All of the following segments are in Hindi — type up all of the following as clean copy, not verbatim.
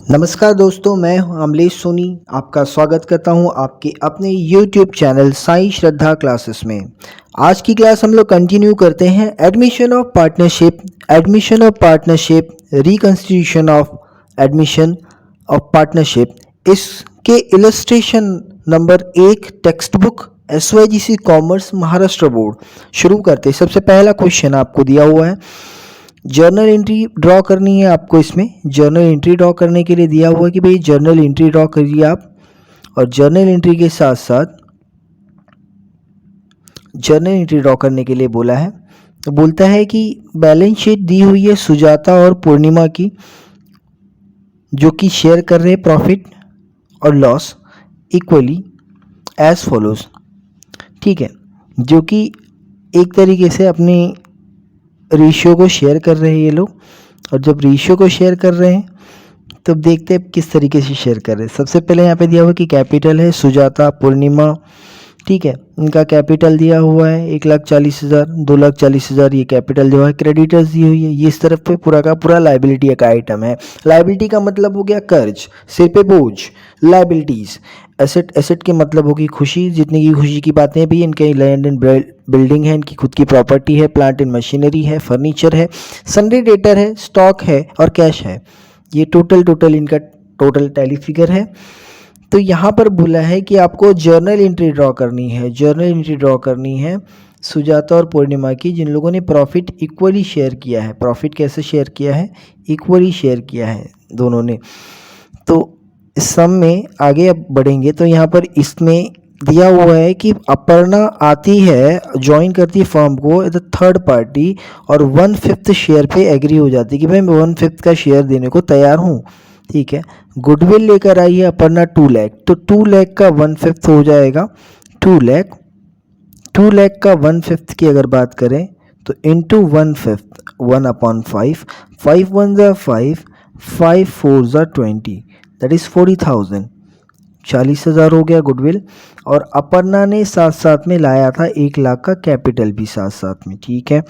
नमस्कार दोस्तों, मैं हूं अमलेश सोनी। आपका स्वागत करता हूं आपके अपने YouTube channel Sai Shraddha classes में। आज की क्लास हम लोग कंटिन्यू करते हैं admission of partnership, reconstitution of admission of partnership. इसके illustration number 1 text book SYGC commerce Maharashtra board. शुरू करते हैं। सबसे पहला क्वेश्चन आपको दिया हुआ है, जर्नल एंट्री ड्रॉ करनी है आपको। इसमें जर्नल एंट्री ड्रॉ करने के लिए दिया हुआ है कि भाई जर्नल एंट्री ड्रॉ करिए आप, और जर्नल एंट्री के साथ साथ जर्नल एंट्री ड्रॉ करने के लिए बोला है। तो बोलता है कि बैलेंस शीट दी हुई है सुजाता और पूर्णिमा की, जो कि शेयर कर रहे हैं प्रॉफिट और लॉस इक्वली एज फॉलोज। ठीक है, जो कि एक तरीके से अपनी रेशियो को शेयर कर रहे हैं ये लोग। और जब रेशियो को शेयर कर रहे हैं तो देखते हैं किस तरीके से शेयर कर रहे हैं। सबसे पहले यहाँ पे दिया हुआ है कि कैपिटल है सुजाता पूर्णिमा। ठीक है, इनका कैपिटल दिया हुआ है 1,40,000, 2,40,000 ये कैपिटल दिया हुआ है। क्रेडिटर्स दी हुई है, ये इस तरफ पे पूरा का पूरा लाइबिलिटी का आइटम है। लाइबिलिटी का मतलब हो गया कर्ज, सिर पे बोझ, लाइबिलिटीज। एसेट के मतलब होगी खुशी, जितनी की खुशी की बातें भी, इनके लैंड एंड बिल्डिंग है, इनकी खुद की प्रॉपर्टी है, प्लांट एंड मशीनरी है, फर्नीचर है, सन्डे डेटर है, स्टॉक है और कैश है। ये टोटल इनका टोटल टैली फिगर है। तो यहाँ पर बोला है कि आपको जर्नल एंट्री ड्रॉ करनी है। जर्नल एंट्री ड्रॉ करनी है सुजाता और पूर्णिमा की, जिन लोगों ने प्रॉफिट इक्वली शेयर किया है। प्रॉफिट कैसे शेयर किया है? इक्वली शेयर किया है दोनों ने। तो इस सम में आगे अब बढ़ेंगे तो यहाँ पर इसमें दिया हुआ है कि अपर्णा आती है, ज्वाइन करती है फर्म को एज अ थर्ड पार्टी, और 1/5 शेयर पे एग्री हो जाती है कि भाई मैं 1/5 का शेयर देने को तैयार हूँ। ठीक है, गुडविल लेकर आई है अपर्णा 2 लाख, तो 2 लाख का 1/5 हो जाएगा 2 लाख। 2 लाख का 1/5 की अगर बात करें तो इंटू 1/5, 1/5, 5 1 ज़ा 5, 5 4 ज़ा 20, दैट इज़ 40,000। 40,000 हो गया गुडविल। और अपर्णा ने साथ साथ में लाया था 1 लाख का कैपिटल भी साथ साथ में। ठीक है,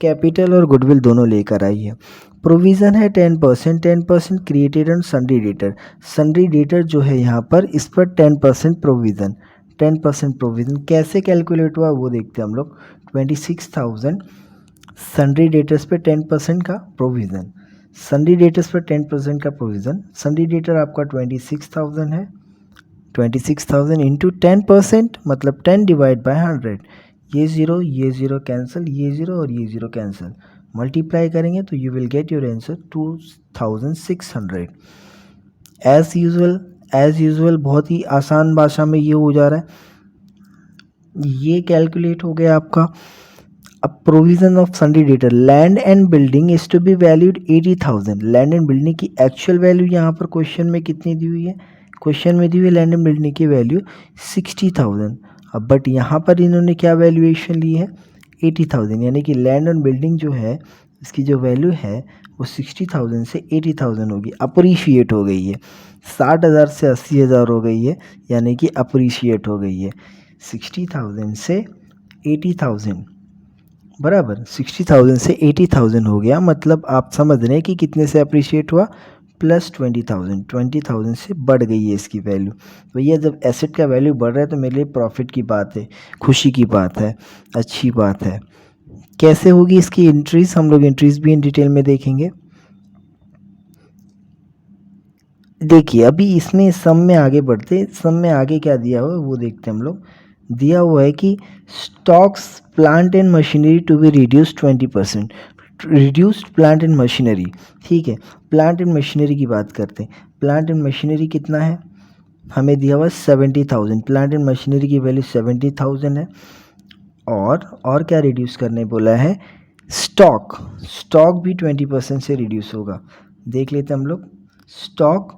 कैपिटल और गुडविल दोनों लेकर आई है। प्रोविज़न है 10%, 10% created and sundry debtor. Sundry debtor जो है यहाँ पर, इस पर 10% प्रोविज़न। 10% प्रोविज़न कैसे कैलकुलेट हुआ वो देखते हैं हम लोग। 26,000 सन्ड्री डेटर्स पे 10% का प्रोविज़न। सन्ड्री डेटर्स पर 10% का प्रोविज़न। सन्ड्री डेटर आपका 26,000 है। 26,000 इंटू 10% मतलब 10 डिवाइड बाय 100। ये ज़ीरो कैंसिल, ये ज़ीरो और ये ज़ीरो कैंसिल, मल्टीप्लाई करेंगे तो you will get your answer 2,600। As usual बहुत ही आसान भाषा में ये हो जा रहा है। ये कैलकुलेट हो गया आपका। अब provision of sundry debtor, land and building is to be valued 80,000। Land and building की एक्चुअल वैल्यू यहाँ पर क्वेश्चन में कितनी दी हुई है? क्वेश्चन में दी हुई लैंड एंड बिल्डिंग की वैल्यू 60,000। अब बट यहाँ पर इन्होंने क्या वैल्यूएशन ली है? 80,000, यानी कि लैंड एंड बिल्डिंग जो है इसकी जो वैल्यू है वो 60,000 से 80,000 होगी, अप्रिशिएट हो गई है। 60,000 से 80,000 हो गई है, यानी कि अप्रिशिएट हो गई है। 60,000 से 80,000 बराबर 60,000 से 80,000 हो गया। मतलब आप समझ रहे हैं कि कितने से अप्रिशिएट हुआ? प्लस 20,000। 20,000 से बढ़ गई है इसकी वैल्यू। तो ये जब एसेट का वैल्यू बढ़ रहा है तो मेरे लिए प्रॉफिट की बात है, खुशी की बात है, अच्छी बात है। कैसे होगी इसकी एंट्रीज? हम लोग एंट्रीज भी इन डिटेल में देखेंगे। देखिए अभी इसमें सम में आगे बढ़ते, सम में आगे क्या दिया हुआ है वो देखते हैं हम लोग। दिया हुआ है कि stocks plant and machinery to be reduced 20%। Reduced plant and machinery. ठीक है, प्लांट एंड मशीनरी की बात करते हैं। प्लांट एंड मशीनरी कितना है? हमें दिया हुआ है 70,000। प्लांट एंड मशीनरी की वैल्यू 70,000 है। और क्या रिड्यूस करने बोला है? स्टॉक। स्टॉक भी 20% से रिड्यूस होगा। देख लेते हैं हम लोग। स्टॉक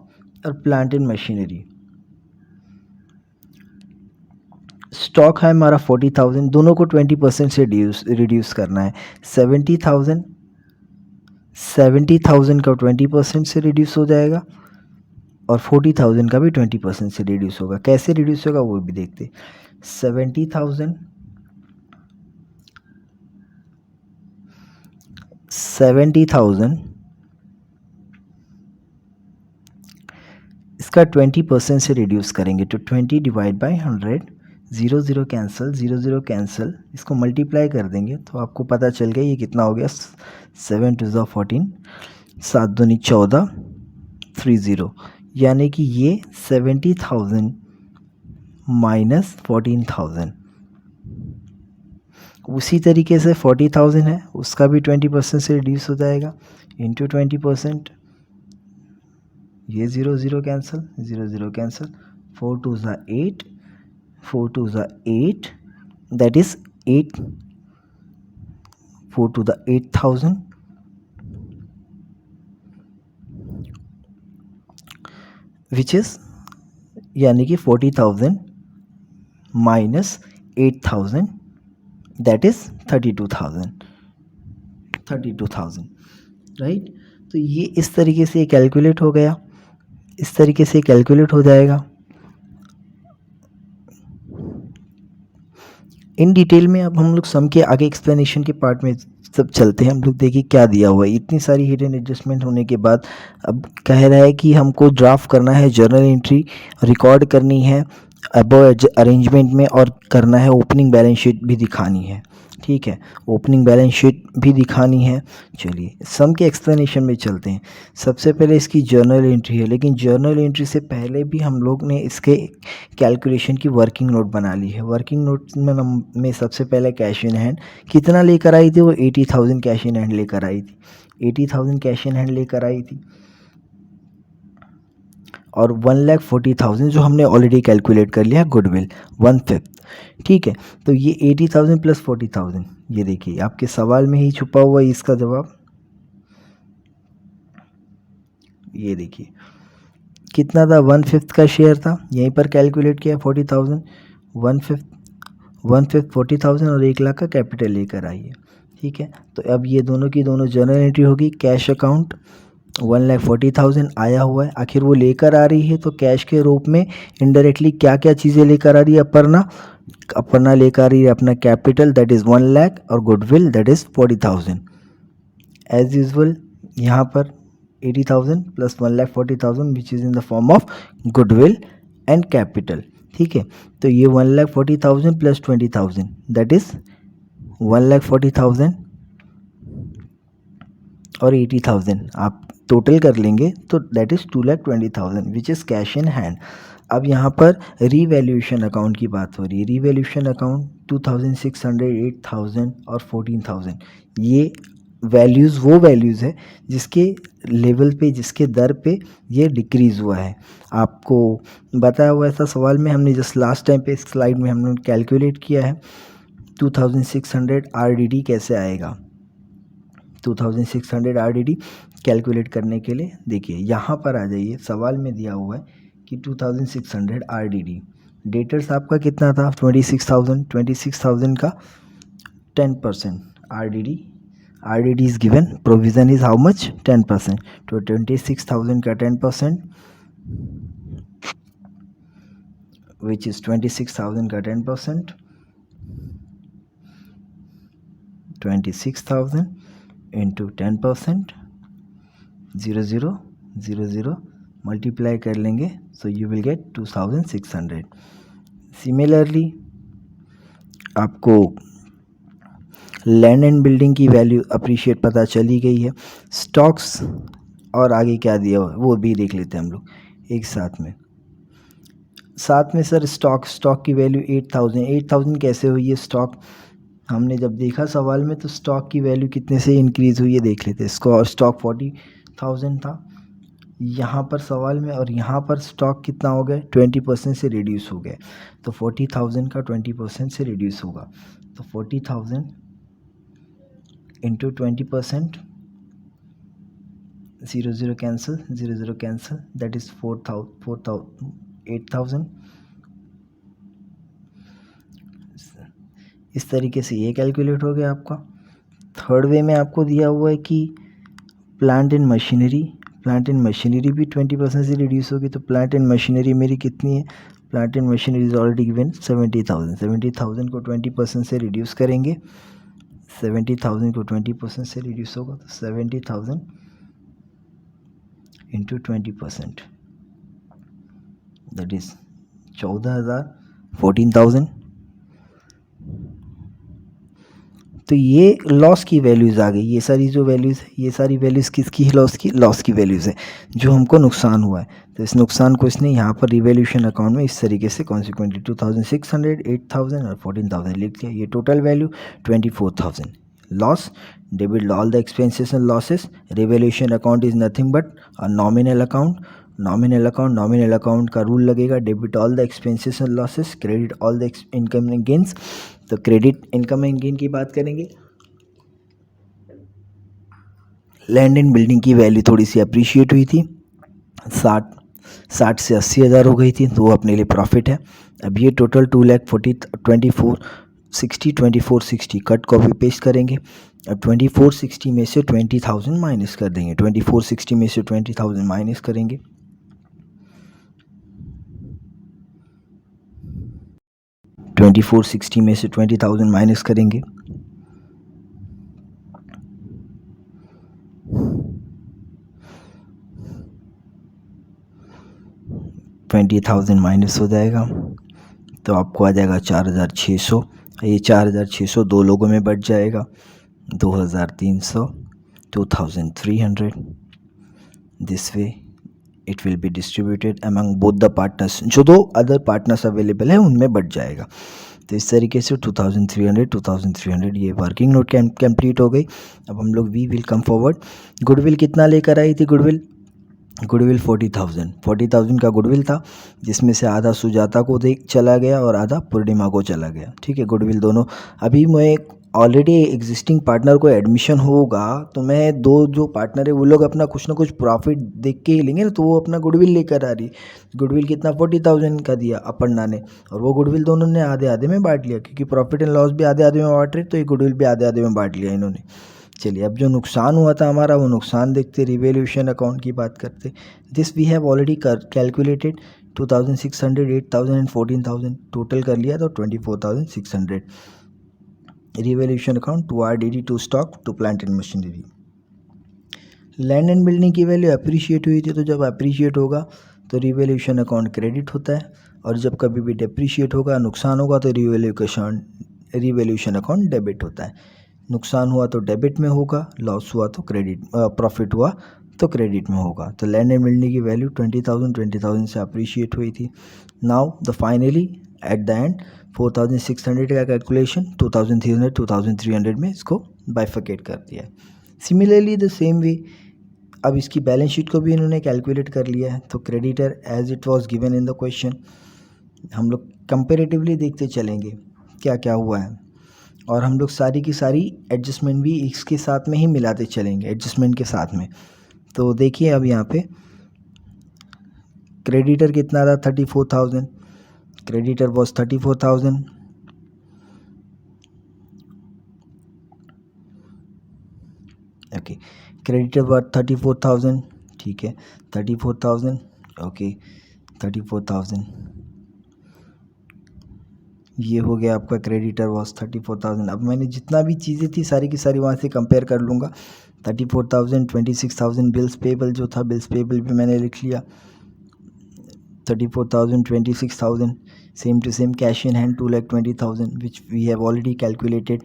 और प्लांट एंड मशीनरी। स्टॉक है हमारा 40,000, दोनों को 20% से रिड्यूस करना है। 70,000 का 20% से रिड्यूस हो जाएगा, और 40,000 का भी 20% से रिड्यूस होगा। कैसे रिड्यूस होगा वो भी देखते। 70,000 70,000 इसका 20% से रिड्यूस करेंगे तो 20 डिवाइड बाय 100, 0 0 कैंसिल, 0 0 कैंसिल, इसको मल्टीप्लाई कर देंगे तो आपको पता चल गया ये कितना हो गया, 7 2 14, 7 दूनी 14, 30, यानी कि ये 70,000 माइनस 14,000। उसी तरीके से 40,000 है, उसका भी 20% से रिड्यूस हो जाएगा, इंटू 20%, ये 0 0 कैंसिल, 0 0 कैंसिल, 4 2 ज़ा 8, 4 2 ज़ा 8, दैट इज 8, 4 2 ज़ा 8,000, विच इज यानी कि 40,000 माइनस 8,000, दैट इज 32,000, राइट। तो ये इस तरीके से कैलकुलेट हो गया, इस तरीके से कैलकुलेट हो जाएगा। इन डिटेल में अब हम लोग सम के आगे एक्सप्लेनेशन के पार्ट में सब चलते हैं। हम लोग देखिए क्या दिया हुआ है। इतनी सारी हिडन एडजस्टमेंट होने के बाद अब कह रहा है कि हमको ड्राफ्ट करना है, जर्नल एंट्री रिकॉर्ड करनी है अबव अरेंजमेंट में, और करना है ओपनिंग बैलेंस शीट भी दिखानी है। ठीक है, ओपनिंग बैलेंस शीट भी दिखानी है। चलिए सम के एक्सप्लेनेशन में चलते हैं। सबसे पहले इसकी जर्नल एंट्री है, लेकिन जर्नल एंट्री से पहले भी हम लोग ने इसके कैलकुलेशन की वर्किंग नोट बना ली है। वर्किंग नोट में सबसे पहले कैश इन हैंड कितना लेकर आई थी, वो 80,000 कैश इन हैंड लेकर आई थी, 80,000 कैश इन हैंड लेकर आई थी, और 1,40,000 जो हमने ऑलरेडी कैलकुलेट कर लिया गुडविल 1/5। ठीक है, तो ये 80,000 प्लस 40,000, ये देखिए आपके सवाल में ही छुपा हुआ है इसका जवाब। ये देखिए कितना था, 1/5 का शेयर था, यहीं पर कैलकुलेट किया 40,000, 1/5 40,000 और 1 लाख का कैपिटल लेकर आई है। ठीक है, तो अब ये दोनों की दोनों जर्नल एंट्री होगी। कैश अकाउंट 1,40,000 आया हुआ है, आखिर वो लेकर आ रही है तो कैश के रूप में इनडायरेक्टली क्या क्या चीज़ें लेकर आ रही है, अपर्णा लेकर आ रही है अपना कैपिटल दैट इज़ 1 लाख, और goodwill that is 40,000। As usual यहाँ पर 80,000 plus 1,40,000 which is in the form of goodwill and capital. ठीक है, तो ये 1,40,000 प्लस 20,000 दैट इज़ 1,40,000 और 80,000 आप टोटल कर लेंगे तो that is 2,20,000 which is cash in hand. अब यहाँ पर रीवैल्यूएशन अकाउंट की बात हो रही है। रीवैल्यूएशन अकाउंट 2,600, 8,000 और 14,000, ये वैल्यूज़ वो वैल्यूज़ है जिसके लेवल पे, जिसके दर पे ये डिक्रीज़ हुआ है। आपको बताया हुआ ऐसा सवाल में हमने जस्ट लास्ट टाइम पे इस स्लाइड में हमने कैलकुलेट किया है। 2,600 RDD कैसे आएगा, 2,600 RDD कैलकुलेट करने के लिए देखिए यहाँ पर आ जाइए, सवाल में दिया हुआ है कि 2,600 RDD, डेटर्स आपका कितना था 26,000, 26,000 का 10% RDD is given, provision is how much 10%, तो 26,000 का 10% विच इज़ 26,000 का 10%, 26,000 इंटू 10%, 0 0 0 0 मल्टीप्लाई कर लेंगे so you will gate 2,600। Similarly आपको लैंड एंड बिल्डिंग की वैल्यू अप्रिशिएट पता चली गई है। स्टॉक्स और आगे क्या दिया हुआ है वो भी देख लेते हैं हम लोग एक साथ में। सर स्टॉक की वैल्यू 8,000 कैसे हुई है। स्टॉक हमने जब देखा सवाल में तो स्टॉक की वैल्यू कितने से इंक्रीज़ हुई है देख लेते हैं। स्टॉक 40,000 था यहाँ पर सवाल में, और यहाँ पर स्टॉक कितना हो गया 20% से रिड्यूस हो गया, तो 40,000 का 20% से रिड्यूस होगा, तो 40,000 into 20%, 0 0 cancel, 0 0 cancel, that is 8,000। इस तरीके से ये कैलकुलेट हो गया आपका। थर्ड वे में आपको दिया हुआ है कि प्लांट एंड मशीनरी भी 20% से रिड्यूस होगी, तो प्लांट एंड मशीनरी मेरी कितनी है, plant and machinery is already given 70,000 को 20% से रिड्यूस करेंगे, 70,000 को 20% से रिड्यूस होगा तो 70,000 इंटू 20%, दैट इज़ 14,000, 14,000। तो ये लॉस की वैल्यूज़ आ गई। ये सारी जो वैल्यूज़ है, ये सारी वैल्यूज़ किसकी है? लॉस की वैल्यूज़ है, जो हमको नुकसान हुआ है। तो इस नुकसान को इसने यहाँ पर रिवैल्यूएशन अकाउंट में इस तरीके से कॉन्सिक्वेंटली 2,600, 8,000 और 14,000 लिख दिया। ये total value 24,000। Loss, debit all the expenses and losses. Revaluation account is nothing but a nominal account. Nominal account का रूल लगेगा, debit all the expenses and losses, credit all the income and gains. तो क्रेडिट इनकम एंड गेन की बात करेंगे। लैंड एंड बिल्डिंग की वैल्यू थोड़ी सी अप्रिशिएट हुई थी, 60 से 80,000 हो गई थी, तो वो अपने लिए प्रॉफिट है। अब ये टोटल 2460 कट कॉपी पेस्ट करेंगे। अब 2460 में से 20,000 माइनस कर देंगे। 2460 में से 20,000 माइनस करेंगे। 2460 में से 20,000 माइनस करेंगे। 20,000 माइनस हो जाएगा, तो आपको आ जाएगा 4,600। ये 4,600 दो लोगों में बढ़ जाएगा, 2,300, 2,300। This way it will be distributed among both the partners. जो दो अदर पार्टनर्स अवेलेबल है उनमें बढ़ जाएगा। तो इस तरीके से 2,300 ये वर्किंग नोट कंप्लीट हो गई। अब हम लोग we will come forward. Goodwill कितना लेकर आई थी? गुडविल 40,000 का गुडविल था, जिसमें से आधा सुजाता को देख चला गया और आधा पूर्णिमा को चला गया। ठीक है, गुडविल दोनों। अभी मैं ऑलरेडी एग्जिस्टिंग पार्टनर को एडमिशन होगा तो मैं दो जो पार्टनर है वो लोग अपना कुछ ना कुछ प्रॉफिट देख के ही लेंगे ना, तो वो अपना गुडविल लेकर आ रही। गुडविल कितना 40,000 का दिया अपर्णा ने, और वो गुडविल दोनों ने आधे आधे में बांट लिया, क्योंकि प्रॉफिट एंड लॉस भी आधे आधे में बांट रहे, तो ये गुडविल भी आधे आधे में बांट लिया इन्होंने। चलिए, अब जो नुकसान हुआ था हमारा वो नुकसान देखते, रिवैल्यूएशन अकाउंट की बात करते। This we have already calculated 2,600, 8,000 and 14,000 total कर लिया, तो 24,600। Revaluation account to RDD, to stock, to plant and machinery. Land and building की वैल्यू अप्रिशिएट हुई थी, तो जब अप्रिशिएट होगा तो रिवैल्यूएशन अकाउंट क्रेडिट होता है, और जब कभी भी डेप्रिशिएट होगा, नुकसान होगा, तो रिवैल्यूएशन अकाउंट डेबिट होता है। नुकसान हुआ तो डेबिट में होगा, लॉस हुआ तो क्रेडिट, प्रॉफिट हुआ तो क्रेडिट में होगा। तो लैंड एंड बिल्डिंग की वैल्यू 20,000 से अप्रिशिएट हुई थी। Now the finally at the end 4,600 का कैलकुलेशन 2,300 में इसको बाइफिकेट कर दिया है। सिमिलरली द सेम वे अब इसकी बैलेंस शीट को भी इन्होंने कैलकुलेट कर लिया है। तो creditor as it was given in the question, हम लोग कंपेरेटिवली देखते चलेंगे क्या क्या हुआ है, और हम लोग सारी की सारी एडजस्टमेंट भी इसके साथ में ही मिलाते चलेंगे, एडजस्टमेंट के साथ में। तो देखिए अब यहाँ पे क्रेडिटर कितना था? 34,000। Creditor was 34,000। Okay, creditor was 34,000। ठीक है, 34,000। ओके, 34,000 ये हो गया आपका। Creditor was 34,000। अब मैंने जितना भी चीज़ें थी सारी की सारी वहाँ से कंपेयर कर लूँगा। 34,000, 26,000 बिल्स पेबल जो था, बिल्स पेबल भी मैंने लिख लिया। 34,000, 26,000 same to same. Cash in hand 2,20,000 which we have already calculated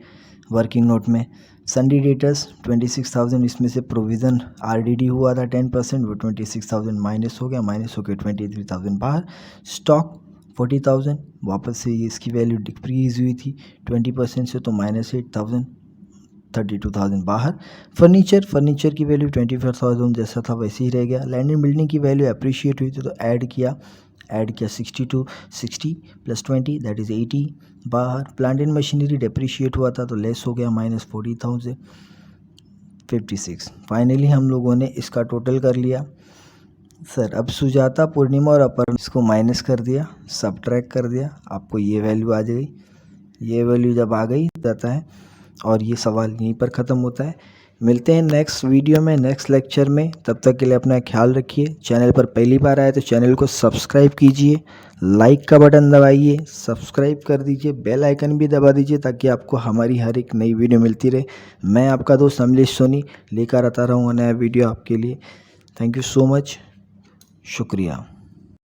working note में। सन्डी डेटर्स 26,000, इसमें से प्रोविज़न RDD हुआ था 10%, वो 26,000 माइनस हो गया, माइनस होकर 23,000 बाहर। स्टॉक 40,000, वापस से ये इसकी वैल्यू डिक्रीज हुई थी 20% से, तो -8,000, 32,000 बाहर। फर्नीचर की वैल्यू 24,000 जैसा था वैसे ही रह गया। लैंड एंड बिल्डिंग की वैल्यू अप्रिशिएट हुई थी, तो ऐड किया 60 + 20 दैट इज़ 80 बाहर। प्लांट एंड मशीनरी डेप्रिशिएट हुआ था तो लेस हो गया, -40,000, 56। फाइनली हम लोगों ने इसका टोटल कर लिया। सर अब सुजाता, पूर्णिमा और अपर्णा इसको माइनस कर दिया, सबट्रैक्ट कर दिया, आपको ये वैल्यू आ गई। ये वैल्यू जब आ गई जाता है, और ये सवाल यहीं पर ख़त्म होता है। मिलते हैं नेक्स्ट वीडियो में, नेक्स्ट लेक्चर में। तब तक के लिए अपना ख्याल रखिए। चैनल पर पहली बार आए तो चैनल को सब्सक्राइब कीजिए, लाइक का बटन दबाइए, सब्सक्राइब कर दीजिए, बेल आइकन भी दबा दीजिए, ताकि आपको हमारी हर एक नई वीडियो मिलती रहे। मैं आपका दोस्त अमलेश सोनी लेकर आता रहूँगा नया वीडियो आपके लिए। थैंक यू सो मच, शुक्रिया।